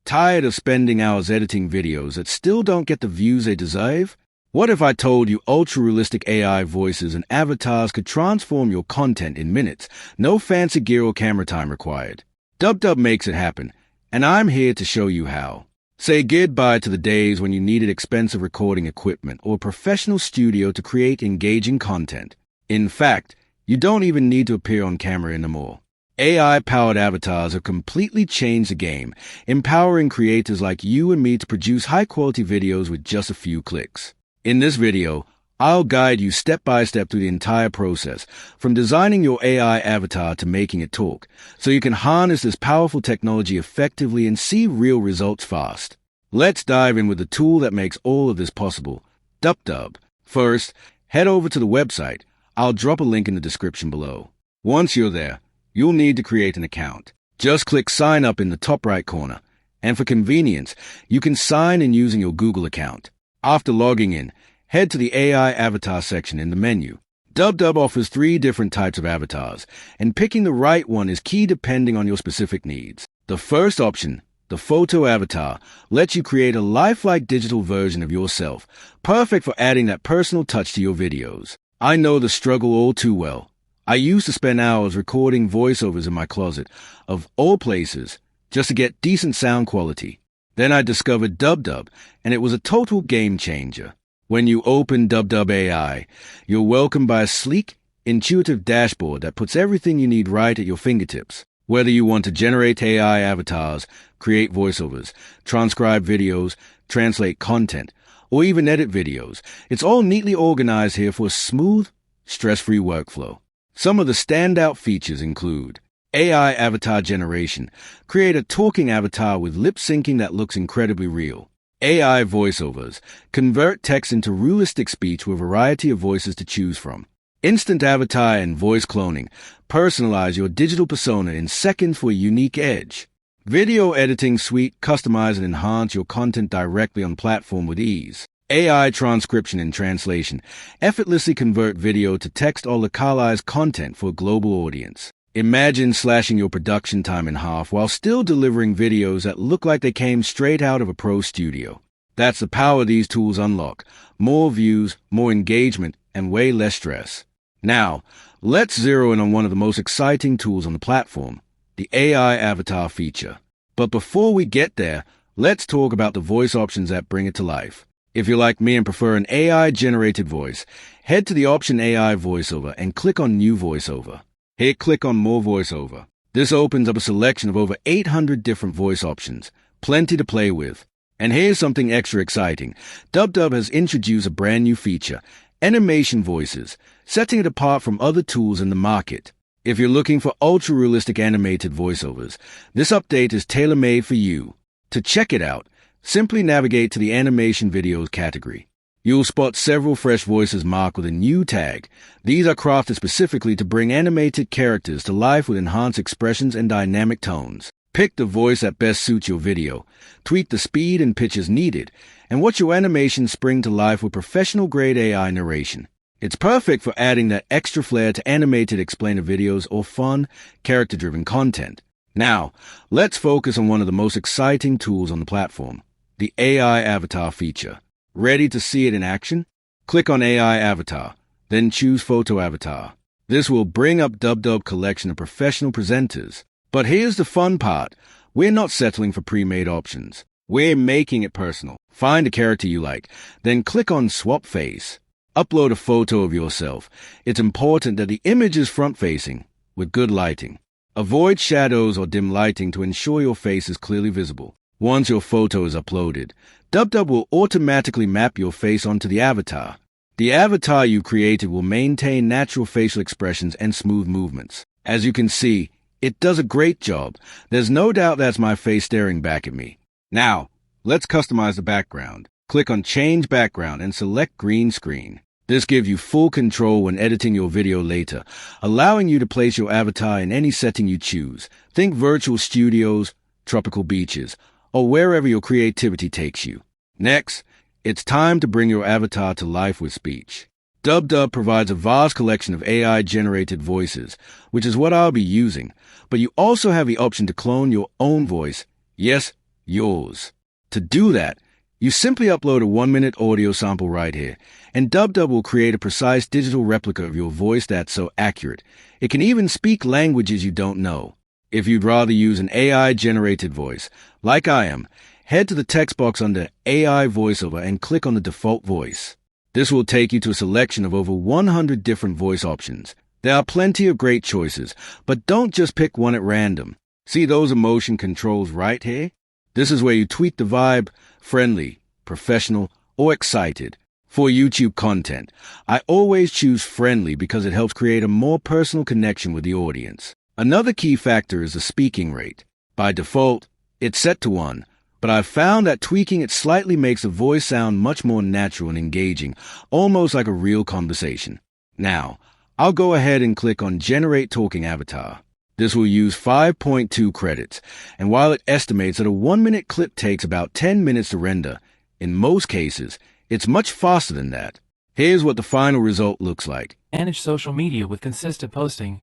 Tired of spending hours editing videos that still don't get the views they deserve? What if I told you ultra-realistic AI voices and avatars could transform your content in minutes, no fancy gear or camera time required? DubDub makes it happen, and I'm here to show you how. Say goodbye to the days when you needed expensive recording equipment or a professional studio to create engaging content. In fact, you don't even need to appear on camera anymore. AI-powered avatars have completely changed the game, empowering creators like you and me to produce high-quality videos with just a few clicks. In this video, I'll guide you step-by-step through the entire process, from designing your AI avatar to making it talk, so you can harness this powerful technology effectively and see real results fast. Let's dive in with the tool that makes all of this possible, DubDub. First, head over to the website. I'll drop a link in the description below. Once you're there, you'll need to create an account. Just click Sign Up in the top right corner, and for convenience, you can sign in using your Google account. After logging in, head to the AI avatar section in the menu. DubDub offers 3 different types of avatars, and picking the right one is key depending on your specific needs. The first option, the photo avatar, lets you create a lifelike digital version of yourself, perfect for adding that personal touch to your videos. I know the struggle all too well. I used to spend hours recording voiceovers in my closet, of all places, just to get decent sound quality. Then I discovered DubDub, and it was a total game changer. When you open DubDub AI, you're welcomed by a sleek, intuitive dashboard that puts everything you need right at your fingertips. Whether you want to generate AI avatars, create voiceovers, transcribe videos, translate content, or even edit videos, it's all neatly organized here for a smooth, stress-free workflow. Some of the standout features include AI avatar generation. Create a talking avatar with lip syncing that looks incredibly real. AI voiceovers. Convert text into realistic speech with a variety of voices to choose from. Instant avatar and voice cloning. Personalize your digital persona in seconds for a unique edge. Video editing suite. Customize and enhance your content directly on platform with ease. AI transcription and translation. Effortlessly convert video to text or localize content for a global audience. Imagine slashing your production time in half while still delivering videos that look like they came straight out of a pro studio. That's the power these tools unlock. More views, more engagement, and way less stress. Now, let's zero in on one of the most exciting tools on the platform, the AI avatar feature. But before we get there, let's talk about the voice options that bring it to life. If you're like me and prefer an AI-generated voice, head to the option AI VoiceOver and click on New VoiceOver. Here, click on More VoiceOver. This opens up a selection of over 800 different voice options, plenty to play with. And here's something extra exciting. DubDub has introduced a brand new feature, Animation Voices, setting it apart from other tools in the market. If you're looking for ultra-realistic animated voiceovers, this update is tailor-made for you. To check it out, simply navigate to the Animation Videos category. You'll spot several fresh voices marked with a new tag. These are crafted specifically to bring animated characters to life with enhanced expressions and dynamic tones. Pick the voice that best suits your video, tweak the speed and pitch as needed, and watch your animation spring to life with professional-grade AI narration. It's perfect for adding that extra flair to animated explainer videos or fun, character-driven content. Now, let's focus on one of the most exciting tools on the platform, the AI avatar feature. Ready to see it in action? Click on AI Avatar, then choose Photo Avatar. This will bring up DubDub collection of professional presenters. But here's the fun part. We're not settling for pre-made options. We're making it personal. Find a character you like, then click on Swap Face. Upload a photo of yourself. It's important that the image is front-facing, with good lighting. Avoid shadows or dim lighting to ensure your face is clearly visible. Once your photo is uploaded, DubDub will automatically map your face onto the avatar. The avatar you created will maintain natural facial expressions and smooth movements. As you can see, it does a great job. There's no doubt that's my face staring back at me. Now, let's customize the background. Click on Change Background and select Green Screen. This gives you full control when editing your video later, allowing you to place your avatar in any setting you choose. Think virtual studios, tropical beaches, or wherever your creativity takes you. Next, it's time to bring your avatar to life with speech. DubDub provides a vast collection of AI-generated voices, which is what I'll be using, but you also have the option to clone your own voice. Yes, yours. To do that, you simply upload a 1-minute audio sample right here, and DubDub will create a precise digital replica of your voice that's so accurate. It can even speak languages you don't know. If you'd rather use an AI-generated voice, like I am, head to the text box under AI VoiceOver and click on the default voice. This will take you to a selection of over 100 different voice options. There are plenty of great choices, but don't just pick one at random. See those emotion controls right here? This is where you tweak the vibe, friendly, professional, or excited. For YouTube content, I always choose friendly because it helps create a more personal connection with the audience. Another key factor is the speaking rate. By default, it's set to 1, but I've found that tweaking it slightly makes the voice sound much more natural and engaging, almost like a real conversation. Now, I'll go ahead and click on Generate Talking Avatar. This will use 5.2 credits, and while it estimates that a 1-minute clip takes about 10 minutes to render, in most cases, it's much faster than that. Here's what the final result looks like. Manage social media with consistent posting,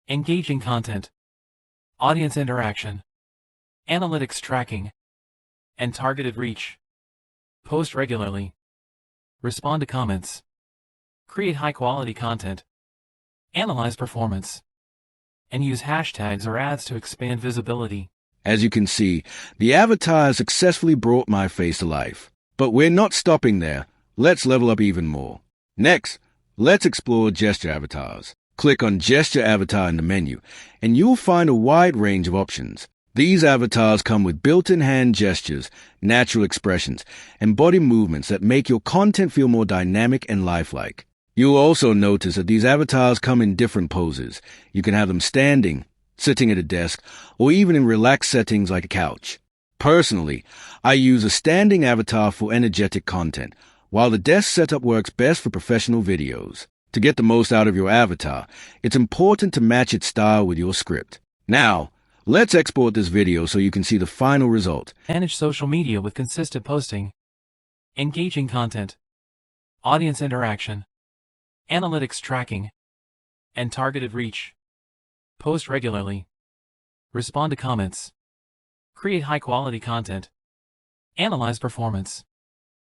engaging content, audience interaction, analytics tracking, and targeted reach. Post regularly. Respond to comments. Create high-quality content. Analyze performance. And use hashtags or ads to expand visibility. As you can see, the avatar has successfully brought my face to life. But we're not stopping there. Let's level up even more. Next, let's explore gesture avatars. Click on Gesture Avatar in the menu, and you'll find a wide range of options. These avatars come with built-in hand gestures, natural expressions, and body movements that make your content feel more dynamic and lifelike. You'll also notice that these avatars come in different poses. You can have them standing, sitting at a desk, or even in relaxed settings like a couch. Personally, I use a standing avatar for energetic content, while the desk setup works best for professional videos. To get the most out of your avatar, it's important to match its style with your script. Now, let's export this video so you can see the final result. Manage social media with consistent posting, engaging content, audience interaction, analytics tracking, and targeted reach. Post regularly. Respond to comments. Create high-quality content. Analyze performance.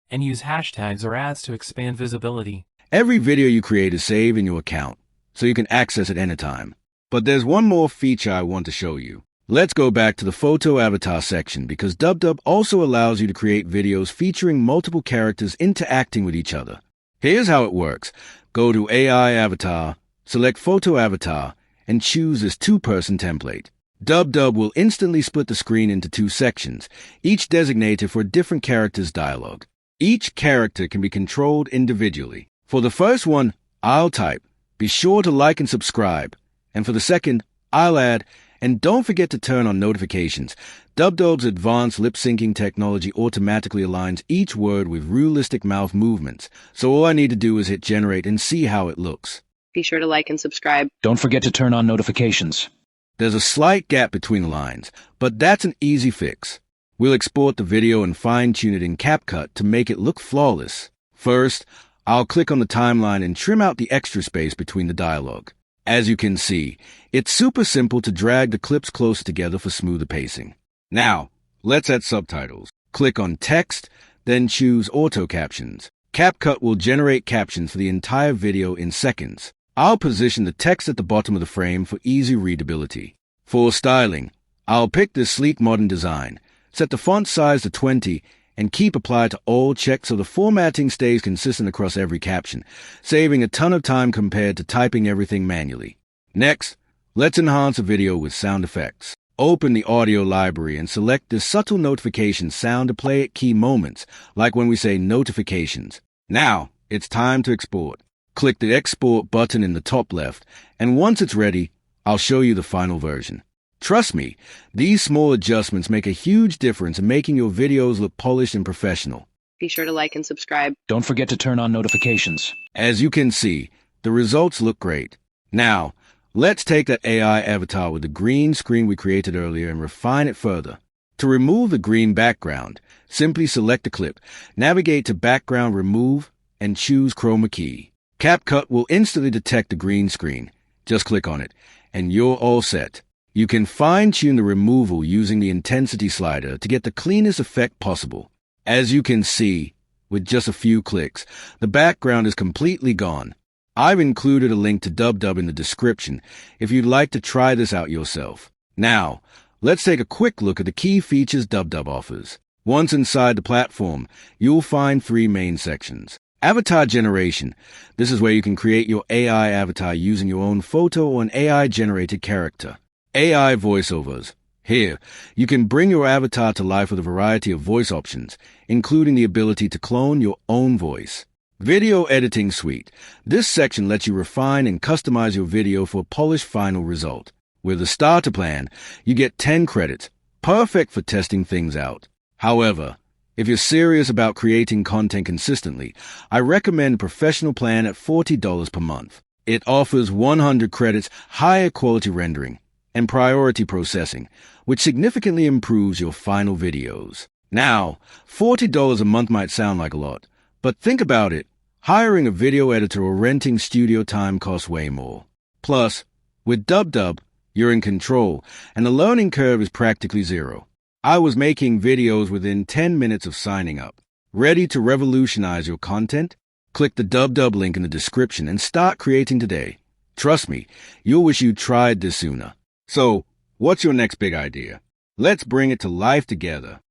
And use hashtags or ads to expand visibility. Every video you create is saved in your account, so you can access it anytime. But there's one more feature I want to show you. Let's go back to the photo avatar section because DubDub also allows you to create videos featuring multiple characters interacting with each other. Here's how it works. Go to AI Avatar, select Photo Avatar, and choose this 2-person template. DubDub will instantly split the screen into 2 sections, each designated for a different character's dialogue. Each character can be controlled individually. For the first one, I'll type. Be sure to like and subscribe. And for the second, I'll add. And don't forget to turn on notifications. DubDub's advanced lip-syncing technology automatically aligns each word with realistic mouth movements. So all I need to do is hit generate and see how it looks. Be sure to like and subscribe. Don't forget to turn on notifications. There's a slight gap between the lines, but that's an easy fix. We'll export the video and fine-tune it in CapCut to make it look flawless. First, I'll click on the timeline and trim out the extra space between the dialogue. As you can see, it's super simple to drag the clips closer together for smoother pacing. Now, let's add subtitles. Click on Text, then choose Auto Captions. CapCut will generate captions for the entire video in seconds. I'll position the text at the bottom of the frame for easy readability. For styling, I'll pick this sleek modern design, set the font size to 20, and keep Apply to All checked so the formatting stays consistent across every caption, saving a ton of time compared to typing everything manually. Next, let's enhance a video with sound effects. Open the audio library and select this subtle notification sound to play at key moments, like when we say notifications. Now, it's time to export. Click the Export button in the top left, and once it's ready, I'll show you the final version. Trust me, these small adjustments make a huge difference in making your videos look polished and professional. Be sure to like and subscribe. Don't forget to turn on notifications. As you can see, the results look great. Now, let's take that AI avatar with the green screen we created earlier and refine it further. To remove the green background, simply select the clip, navigate to Background Remove, and choose Chroma Key. CapCut will instantly detect the green screen. Just click on it, and you're all set. You can fine-tune the removal using the intensity slider to get the cleanest effect possible. As you can see, with just a few clicks, the background is completely gone. I've included a link to DubDub in the description if you'd like to try this out yourself. Now, let's take a quick look at the key features DubDub offers. Once inside the platform, you'll find 3 main sections. Avatar generation. This is where you can create your AI avatar using your own photo or an AI-generated character. AI voiceovers. Here, you can bring your avatar to life with a variety of voice options, including the ability to clone your own voice. Video editing suite. This section lets you refine and customize your video for a polished final result. With the starter plan, you get 10 credits, perfect for testing things out. However, if you're serious about creating content consistently, I recommend Professional Plan at $40 per month. It offers 100 credits, higher quality rendering, and priority processing, which significantly improves your final videos. Now, $40 a month might sound like a lot, but think about it. Hiring a video editor or renting studio time costs way more. Plus, with DubDub, you're in control, and the learning curve is practically zero. I was making videos within 10 minutes of signing up. Ready to revolutionize your content? Click the DubDub link in the description and start creating today. Trust me, you'll wish you'd tried this sooner. So, what's your next big idea? Let's bring it to life together.